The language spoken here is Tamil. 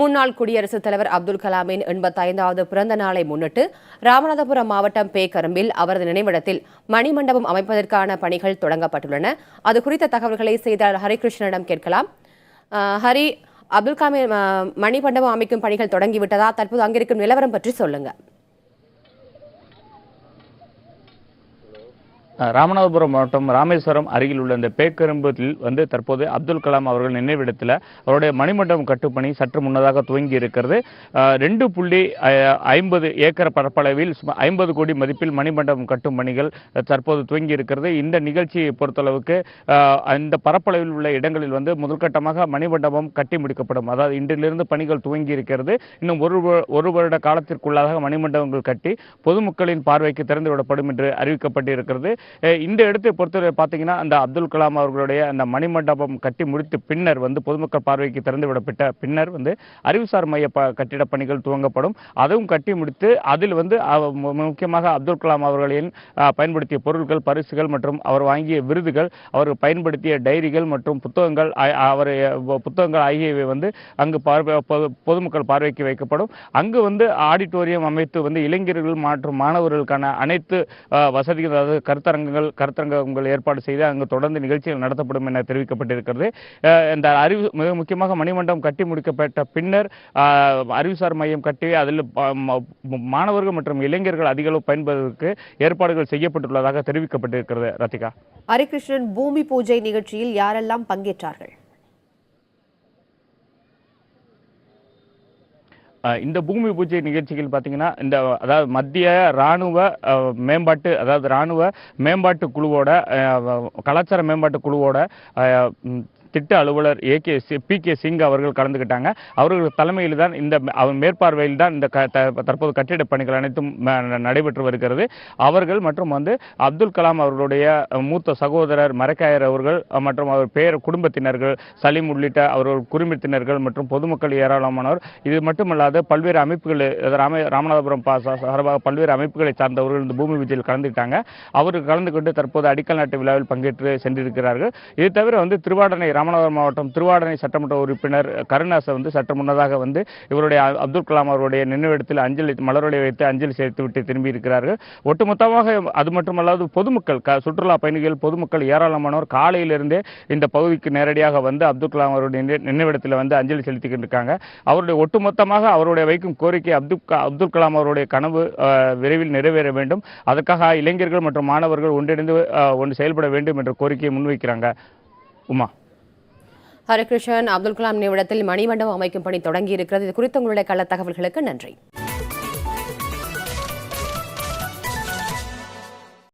முன்னாள் குடியரசுத் தலைவர் அப்துல் கலாமின் 85வது பிறந்த நாளை முன்னிட்டு ராமநாதபுரம் மாவட்டம் பேக்கரும்பில் அவரது நினைவிடத்தில் மணிமண்டபம் அமைப்பதற்கான பணிகள் தொடங்கப்பட்டுள்ளன. அது குறித்த தகவல்களை செய்தியாளர் ஹரிகிருஷ்ணனிடம் கேட்கலாம். ஹரி, அப்துல் கலாமின் மணிமண்டபம் அமைக்கும் பணிகள் தொடங்கிவிட்டதா? தற்போது அங்கிருக்கும் நிலவரம் பற்றி சொல்லுங்க. ராமநாதபுரம் மாவட்டம் ராமேஸ்வரம் அருகில் உள்ள இந்த பேக்கரும்பத்தில் தற்போது அப்துல் கலாம் அவர்கள் நினைவிடத்தில் அவருடைய மணிமண்டபம் கட்டுப்பணி சற்று முன்னதாக துவங்கி இருக்கிறது. 2.50 ஏக்கர் பரப்பளவில் 50 கோடி மதிப்பில் மணிமண்டபம் கட்டும் பணிகள் தற்போது துவங்கி இருக்கிறது. இந்த நிகழ்ச்சியை பொறுத்தளவுக்கு இந்த பரப்பளவில் உள்ள இடங்களில் முதற்கட்டமாக மணிமண்டபம் கட்டி முடிக்கப்படும். அதாவது இன்றிலிருந்து பணிகள் துவங்கி இருக்கிறது. இன்னும் ஒரு வருட காலத்திற்குள்ளாக மணிமண்டபங்கள் கட்டி பொதுமக்களின் பார்வைக்கு திறந்துவிடப்படும் என்று அறிவிக்கப்பட்டிருக்கிறது. இந்த இடத்தை பொறுத்தவரை பார்த்தீங்கன்னா, அந்த அப்துல் கலாம் அவர்களுடைய அந்த மணிமண்டபம் கட்டி முடித்து பின்னர் பொதுமக்கள் பார்வைக்கு திறந்து விடப்பட்ட பின்னர் அறிவுசார் மைய கட்டிட பணிகள் துவங்கப்படும். அதுவும் கட்டி முடித்து அதில் முக்கியமாக அப்துல் கலாம் அவர்களின் பயன்படுத்திய பொருட்கள், பரிசுகள் மற்றும் அவர் வாங்கிய விருதுகள், அவர் பயன்படுத்திய டைரிகள் மற்றும் புத்தகங்கள் ஆகியவை அங்கு பொதுமக்கள் பார்வைக்கு வைக்கப்படும். அங்கு ஆடிட்டோரியம் அமைத்து இளைஞர்கள் மற்றும் மாணவர்களுக்கான அனைத்து வசதிகள், அதாவது கருத்தரங்கங்கள் ஏற்பாடு செய்து அங்கு தொடர்ந்து நிகழ்ச்சிகள் நடத்தப்படும் என தெரிவிக்கப்பட்டிருக்கிறது. இந்த மிக முக்கியமாக மணிமண்டபம் கட்டி முடிக்கப்பட்ட பின்னர் அறிவுசார் மையம் கட்டி அதில் மாணவர்கள் மற்றும் இளைஞர்கள் அதிக அளவு பயன்படுவதற்கு ஏற்பாடுகள் செய்யப்பட்டுள்ளதாக தெரிவிக்கப்பட்டிருக்கிறது. ரத்திகா. ஹரிகிருஷ்ணன், பூமி பூஜை நிகழ்ச்சியில் யாரெல்லாம் பங்கேற்றார்கள்? இந்த பூமி பூஜை நிகழ்ச்சிகள் பார்த்தீங்கன்னா, அதாவது மத்திய ராணுவ மேம்பாட்டு குழுவோட, கலாச்சார மேம்பாட்டு குழுவோட திட்ட அலுவலர் PK சிங் அவர்கள் கலந்துக்கிட்டாங்க. அவர்கள் தலைமையில் தான் மேற்பார்வையில் தான் இந்த தற்போது கட்டிட பணிகள் அனைத்தும் நடைபெற்று வருகிறது. அவர்கள் மற்றும் அப்துல் கலாம் அவர்களுடைய மூத்த சகோதரர் மரக்காயர் அவர்கள் மற்றும் அவர் குடும்பத்தினர்கள், சலீம் உள்ளிட்ட அவர்கள் குடும்பத்தினர்கள் மற்றும் பொதுமக்கள் ஏராளமானவர். இது மட்டுமல்லாது பல்வேறு அமைப்புகள், ராமநாதபுரம் சார்பாக பல்வேறு அமைப்புகளை சார்ந்தவர்கள் இந்த பூமி பூஜையில் கலந்துக்கிட்டாங்க. அவர்கள் கலந்து கொண்டு தற்போது அடிக்கல் நாட்டு விழாவில் பங்கேற்று சென்றிருக்கிறார்கள். இது தவிர ராமநாதபுரம் மாவட்டம் திருவாடனை சட்டமன்ற உறுப்பினர் கருணாஸ் சற்று முன்னதாக இவருடைய அப்துல் கலாம் அவருடைய நினைவிடத்தில் மலர்வளை வைத்து அஞ்சலி செலுத்திவிட்டு திரும்பி இருக்கிறார்கள். ஒட்டுமொத்தமாக அது மட்டுமல்லாது பொதுமக்கள், சுற்றுலா பயணிகள், பொதுமக்கள் ஏராளமானோர் காலையிலிருந்தே இந்த பகுதிக்கு நேரடியாக அப்துல் கலாம் அவருடைய நினைவிடத்தில் அஞ்சலி செலுத்திக்கிட்டு இருக்காங்க. அவருடைய ஒட்டுமொத்தமாக அவருடைய வைக்கும் கோரிக்கை அப்துல் கலாம் அவருடைய கனவு விரைவில் நிறைவேற வேண்டும். அதற்காக இளைஞர்கள் மற்றும் மாணவர்கள் ஒன்றிணைந்து செயல்பட வேண்டும் என்ற கோரிக்கையை முன்வைக்கிறாங்க. உமா. ஹரிகிருஷ்ணன், அப்துல் கலாம் நினைவிடத்தில் மணிமண்டபம் அமைக்கும் பணி தொடங்கி இருக்கிறது. இது குறித்து உங்களுடைய கள தகவல்களுக்கு நன்றி.